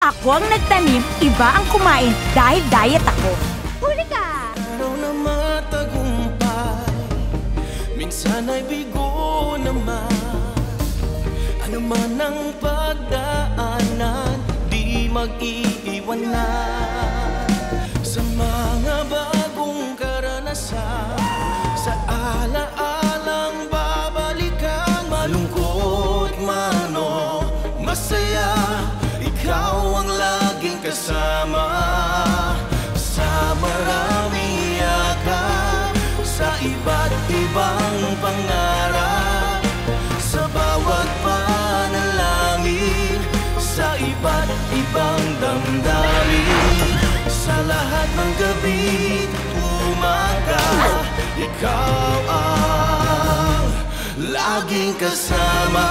Ako ang nagtanim, iba ang kumain dahil diet ako. Huli ka! Araw na matagumpay, minsan ay bigo naman. Ano man ang pagdaanan, di mag-iiwanan. Sa mga bagong karanasan, sa alaalang babalikan. Malungkot man o masaya, ikaw ang laging kasama. Sa maraming yakap, sa iba't ibang pangarap, sa bawat panalangin, sa iba't ibang damdamin. Sa lahat ng gabi't umaga, ikaw ang laging kasama.